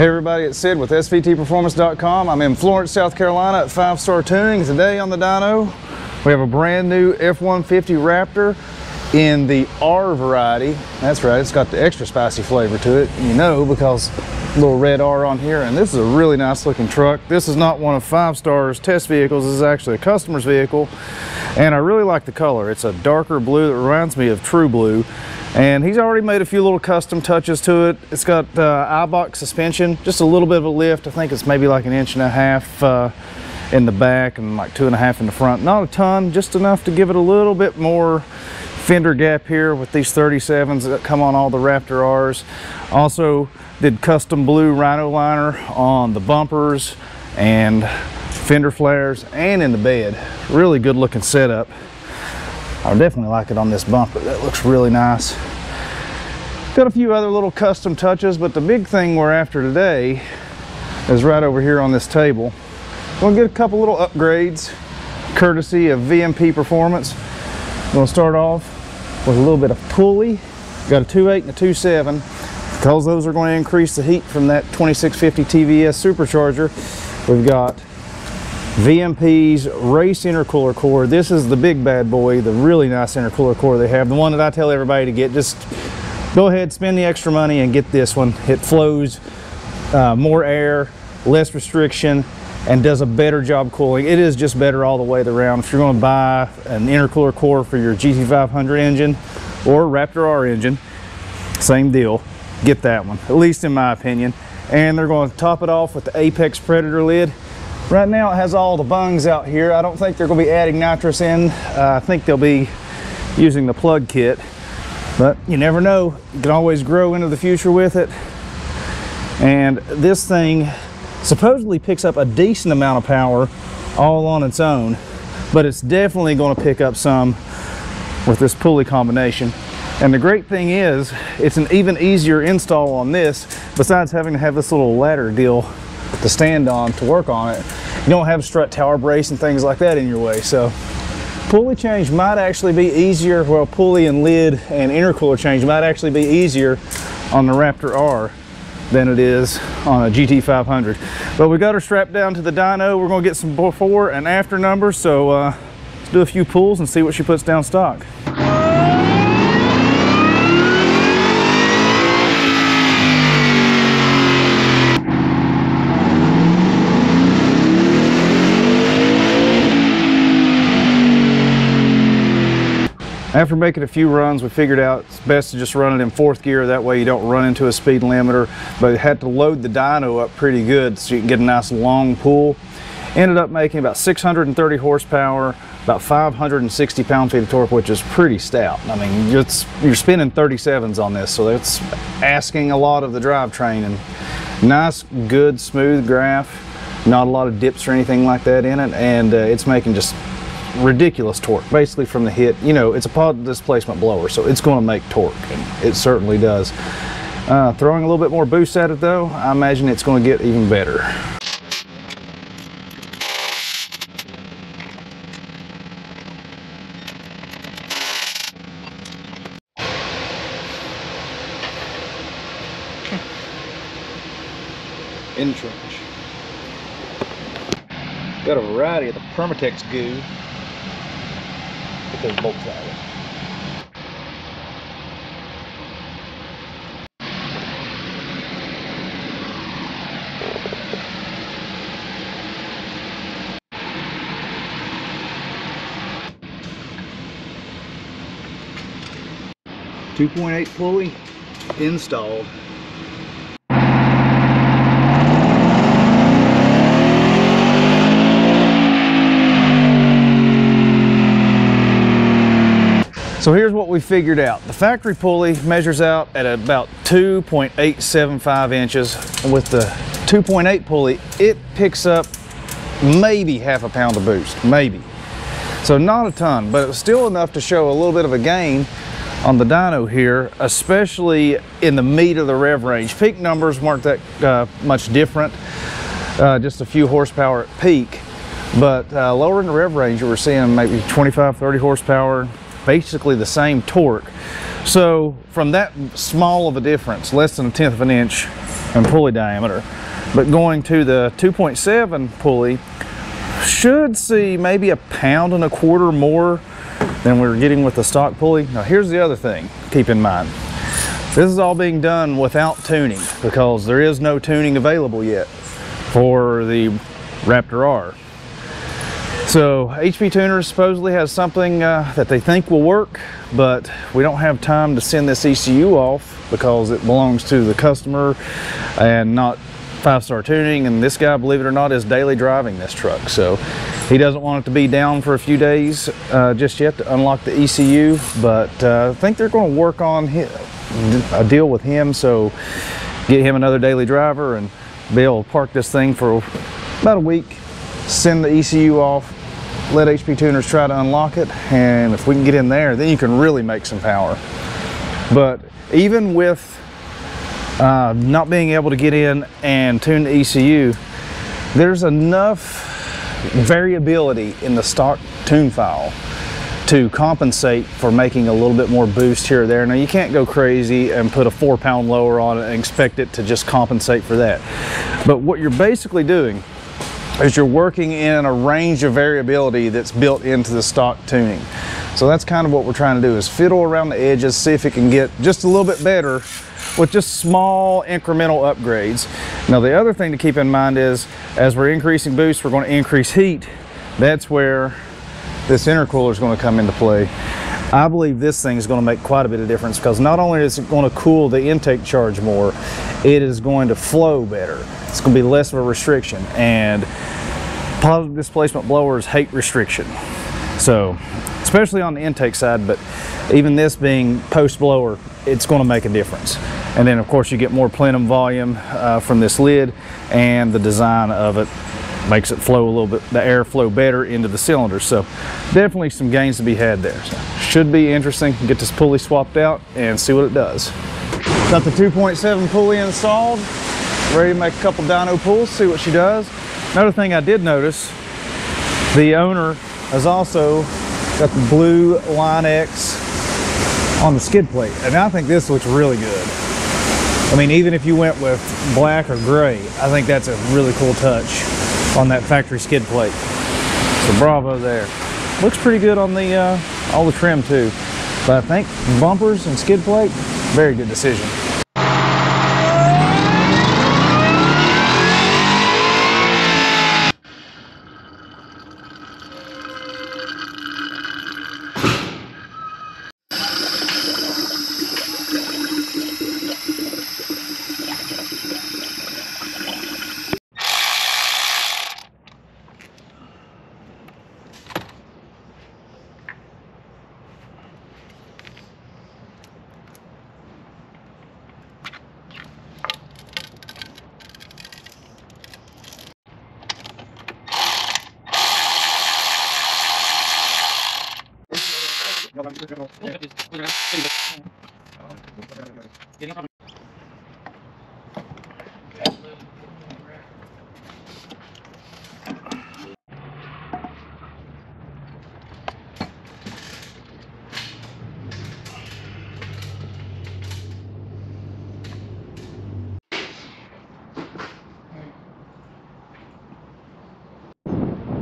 Hey everybody, it's Sid with SVTPerformance.com. I'm in Florence, South Carolina at 5 Star Tuning. Today on the dyno, we have a brand new F-150 Raptor in the R variety. That's right, it's got the extra spicy flavor to it, you know, because little red R on here. And this is a really nice looking truck. This is not one of 5 Star's test vehicles. This is actually a customer's vehicle. And I really like the color. It's a darker blue that reminds me of True Blue. And he's already made a few little custom touches to it. It's got I-box suspension, just a little bit of a lift. I think it's maybe like 1.5 inches in the back and like 2.5 inches in the front. Not a ton, just enough to give it a little bit more fender gap here with these 37s that come on all the Raptor Rs. Also did custom blue rhino liner on the bumpers and fender flares and in the bed. Really good looking setup. I definitely like it on this bumper. That looks really nice. Got a few other little custom touches, but the big thing we're after today is right over here on this table. We'll get a couple little upgrades courtesy of VMP Performance. We're going to start off with a little bit of pulley. Got a 2.8 and a 2.7 because those are going to increase the heat from that 2650 TVS supercharger. We've got VMP's race intercooler core. This is the big bad boy, the really nice intercooler core they have, the one that I tell everybody to get. Just go ahead, spend the extra money and get this one. It flows more air, less restriction, and does a better job cooling. It is just better all the way around. If you're going to buy an intercooler core for your GT500 engine or Raptor R engine, same deal, get that one, at least in my opinion. And they're going to top it off with the Apex Predator lid. Right now it has all the bungs out here. I don't think they're going to be adding nitrous in. I think they'll be using the plug kit, but you never know. You can always grow into the future with it. And this thing supposedly picks up a decent amount of power all on its own, but it's definitely going to pick up some with this pulley combination. And the great thing is, it's an even easier install on this, besides having to have this little ladder deal to stand on to work on it. You don't have a strut tower brace and things like that in your way. So pulley change might actually be easier. Well, pulley and lid and intercooler change might actually be easier on the Raptor R than it is on a GT500. But we got her strapped down to the dyno. We're going to get some before and after numbers. So let's do a few pulls and see what she puts down stock. After making a few runs, we figured out it's best to just run it in 4th gear. That way you don't run into a speed limiter. But it had to load the dyno up pretty good so you can get a nice long pull. Ended up making about 630 horsepower, about 560 pound-feet of torque, which is pretty stout. I mean, you're spinning 37s on this, so that's asking a lot of the drivetrain. And nice, good, smooth graph. Not a lot of dips or anything like that in it, and it's making just ridiculous torque basically from the hit. You know, it's a pod displacement blower, so it's going to make torque, and it certainly does. Throwing a little bit more boost at it though, I imagine it's going to get even better. In trench. Got a variety of the Permatex goo. Get those bolts out of it. .8 pulley installed. So here's what we figured out. The factory pulley measures out at about 2.875 inches. With the 2.8 pulley, it picks up maybe half a pound of boost, maybe. So not a ton, but it was still enough to show a little bit of a gain on the dyno here, especially in the meat of the rev range. Peak numbers weren't that much different, just a few horsepower at peak, but lower in the rev range, we're seeing maybe 25, 30 horsepower, basically the same torque. So from that small of a difference, less than 1/10 of an inch, and pulley diameter. But going to the 2.7 pulley, should see maybe 1.25 pounds more than we were getting with the stock pulley. Now here's the other thing, keep in mind. This is all being done without tuning because there is no tuning available yet for the Raptor R. So HP Tuners supposedly has something that they think will work, but we don't have time to send this ECU off because it belongs to the customer and not 5-star tuning. And this guy, believe it or not, is daily driving this truck, so he doesn't want it to be down for a few days just yet to unlock the ECU. But I think they're going to work on a deal with him, so get him another daily driver and be able to park this thing for about a week, send the ECU off, let HP Tuners try to unlock it, and if we can get in there, then you can really make some power. But even with not being able to get in and tune the ECU, there's enough variability in the stock tune file to compensate for making a little bit more boost here or there. Now you can't go crazy and put a 4-pound lower on it and expect it to just compensate for that. But what you're basically doing is you're working in a range of variability that's built into the stock tuning. So that's kind of what we're trying to do, is fiddle around the edges, see if it can get just a little bit better with just small incremental upgrades. Now the other thing to keep in mind is, as we're increasing boost, we're going to increase heat. That's where this intercooler is going to come into play. I believe this thing is going to make quite a bit of difference, because not only is it going to cool the intake charge more, it is going to flow better. It's going to be less of a restriction, and positive displacement blowers hate restriction. So, especially on the intake side, but even this being post blower, it's going to make a difference. And then of course you get more plenum volume from this lid, and the design of it makes it flow a little bit, the air flow better into the cylinder. So definitely some gains to be had there. So should be interesting. Get this pulley swapped out and see what it does. Got the 2.7 pulley installed, ready to make a couple dyno pulls, see what she does. Another thing I did notice, the owner has also got the blue Line X on the skid plate, and I think this looks really good. I mean, even if you went with black or gray, I think that's a really cool touch on that factory skid plate. So bravo there. Looks pretty good on the all the trim too. But I think bumpers and skid plate, very good decision.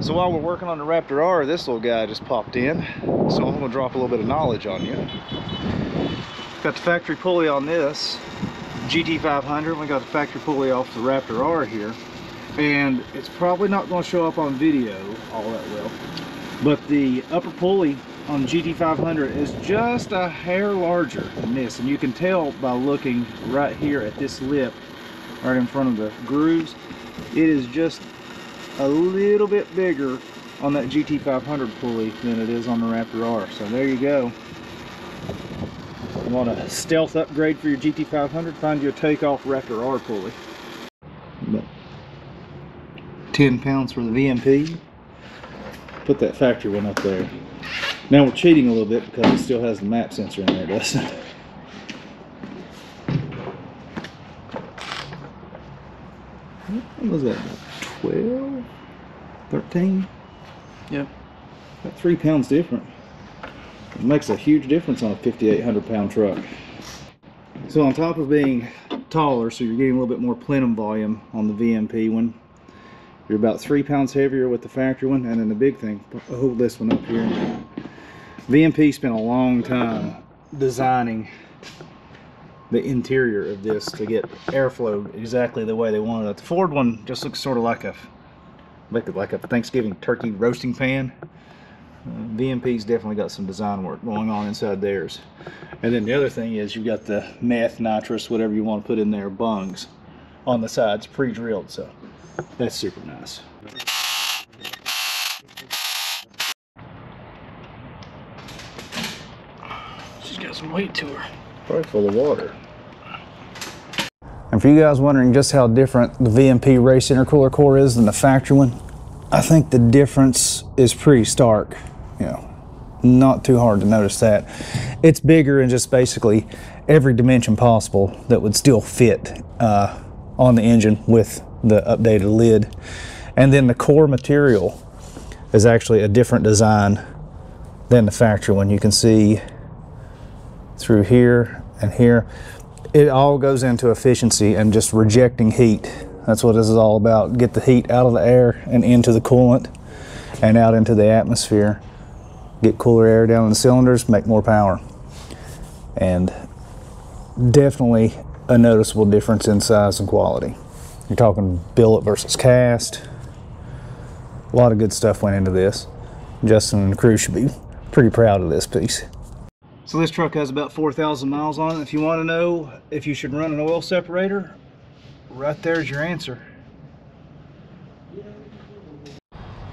So while we're working on the Raptor R, this little guy just popped in. So I'm gonna drop a little bit of knowledge on you. Got the factory pulley on this GT500. We got the factory pulley off the Raptor R here. And it's probably not gonna show up on video all that well, but the upper pulley on GT500 is just a hair larger than this. And you can tell by looking right here at this lip, right in front of the grooves, it is just a little bit bigger on that GT500 pulley than it is on the Raptor R. So there you go. You want a stealth upgrade for your GT500? Find you a takeoff Raptor R pulley. But 10 pounds for the VMP. Put that factory one up there. Now we're cheating a little bit because it still has the map sensor in there, doesn't it? What was that? 12, 13? Yeah. About 3 pounds different. It makes a huge difference on a 5,800 pound truck. So on top of being taller, so you're getting a little bit more plenum volume on the VMP one. You're about 3 pounds heavier with the factory one, and then the big thing, I'll hold this one up here. VMP spent a long time designing the interior of this to get airflow exactly the way they wanted it. The Ford one just looks sort of like a Thanksgiving turkey roasting pan. VMP's definitely got some design work going on inside theirs. And then the other thing is you've got the meth, nitrous, whatever you want to put in there, bungs on the sides, pre-drilled, so that's super nice. She's got some weight to her. Probably full of water. And for you guys wondering just how different the VMP race intercooler core is than the factory one, I think the difference is pretty stark. You know, not too hard to notice that. It's bigger in just basically every dimension possible that would still fit on the engine with the updated lid. And then the core material is actually a different design than the factory one. You can see through here and here, it all goes into efficiency and just rejecting heat. That's what this is all about. Get the heat out of the air and into the coolant and out into the atmosphere. Get cooler air down in the cylinders, make more power. And definitely a noticeable difference in size and quality. You're talking billet versus cast. A lot of good stuff went into this. Justin and the crew should be pretty proud of this piece. So this truck has about 4,000 miles on it. If you want to know if you should run an oil separator, right there's your answer.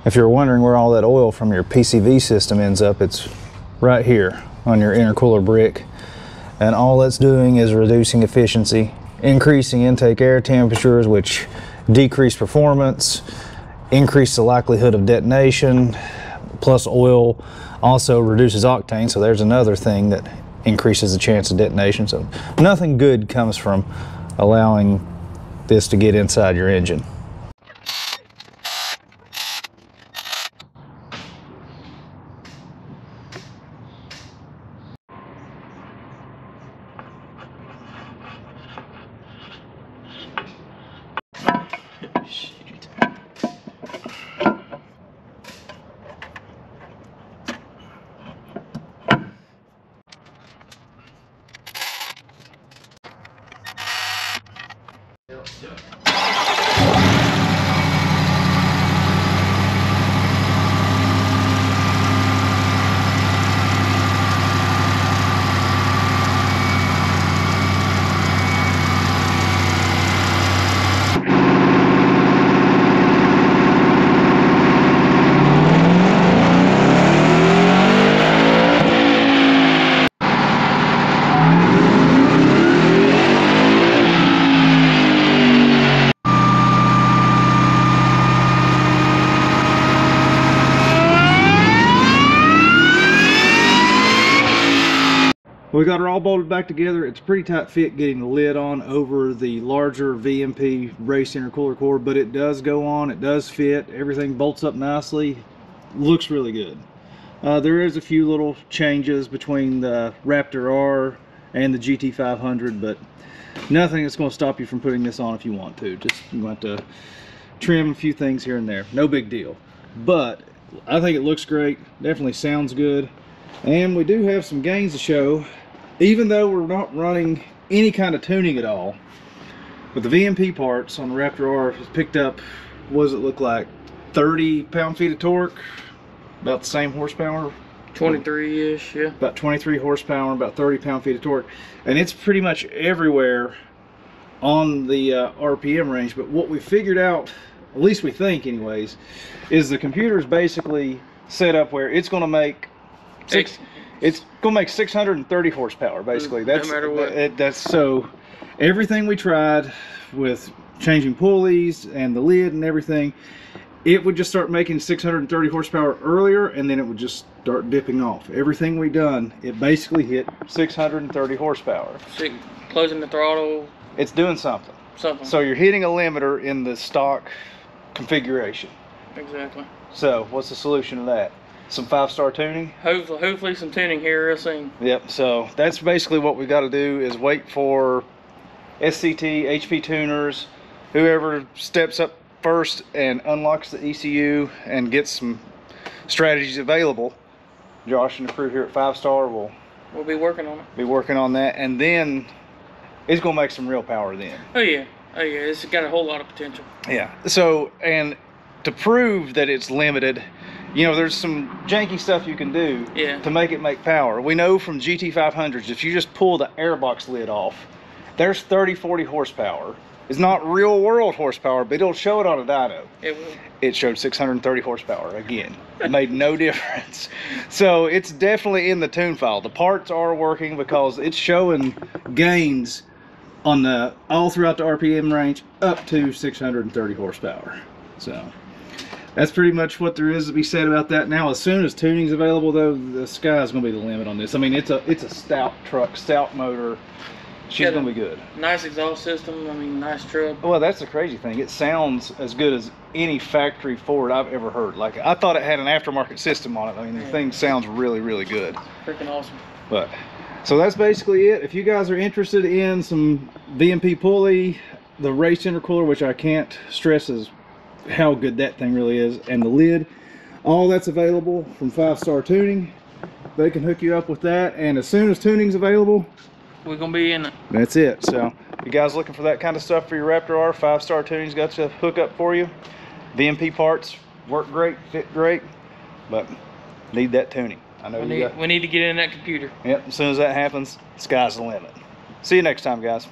If you're wondering where all that oil from your PCV system ends up, it's right here on your intercooler brick. And all that's doing is reducing efficiency, increasing intake air temperatures, which decrease performance, increase the likelihood of detonation, plus oil also reduces octane, so there's another thing that increases the chance of detonation. So nothing good comes from allowing this to get inside your engine. We got her all bolted back together. It's a pretty tight fit getting the lid on over the larger VMP race intercooler core, but it does go on, it does fit, everything bolts up nicely, looks really good. There is a few little changes between the Raptor R and the GT500, but nothing that's going to stop you from putting this on if you want to. Just you want to trim a few things here and there, no big deal. But I think it looks great, definitely sounds good, and we do have some gains to show. Even though we're not running any kind of tuning at all, but the VMP parts on the Raptor R has picked up, what does it look like, 30 pound-feet of torque, about the same horsepower? 23-ish, yeah. About 23 horsepower, about 30 pound-feet of torque. And it's pretty much everywhere on the RPM range. But what we figured out, at least we think anyways, is the computer is basically set up where it's going to make it's gonna make 630 horsepower basically. That's no matter what. That's so everything we tried with changing pulleys and the lid and everything, it would just start making 630 horsepower earlier, and then it would just start dipping off. Everything we done, it basically hit 630 horsepower. So closing the throttle, it's doing something. So you're hitting a limiter in the stock configuration. Exactly. So what's the solution to that? Some 5-star tuning. Hopefully some tuning here real soon. Yep. So that's basically what we got to do, is wait for SCT, HP tuners, whoever steps up first and unlocks the ECU and gets some strategies available. Josh and the crew here at 5 Star will We'll be working on it. be working on that, and then it's gonna make some real power then. Oh yeah. Oh yeah. It's got a whole lot of potential. Yeah. So, and to prove that it's limited, you know, there's some janky stuff you can do to make it make power. We know from GT500s, if you just pull the airbox lid off, there's 30-40 horsepower. It's not real world horsepower, but it'll show it on a dyno. It will. It showed 630 horsepower again. It made no difference. So it's definitely in the tune file. The parts are working because it's showing gains on the all throughout the RPM range up to 630 horsepower. So that's pretty much what there is to be said about that. Now, as soon as tuning's available, though, the sky's gonna be the limit on this. I mean, it's a stout truck, stout motor. She's gonna be good. Nice exhaust system. I mean, nice truck. Well, that's the crazy thing. It sounds as good as any factory Ford I've ever heard. Like, I thought it had an aftermarket system on it. I mean, the thing sounds really, really good. Freaking awesome. But so that's basically it. If you guys are interested in some VMP pulley, the race intercooler, which I can't stress as how good that thing really is, and the lid, all that's available from 5 Star Tuning. They can hook you up with that, and as soon as tuning's available, we're gonna be in it. that's it. So you guys looking for that kind of stuff for your Raptor R, 5 Star Tuning's got the hook up for you. VMP parts work great, fit great, but need that tuning. I know we need to get in that computer. Yep, as soon as that happens, sky's the limit. See you next time, guys.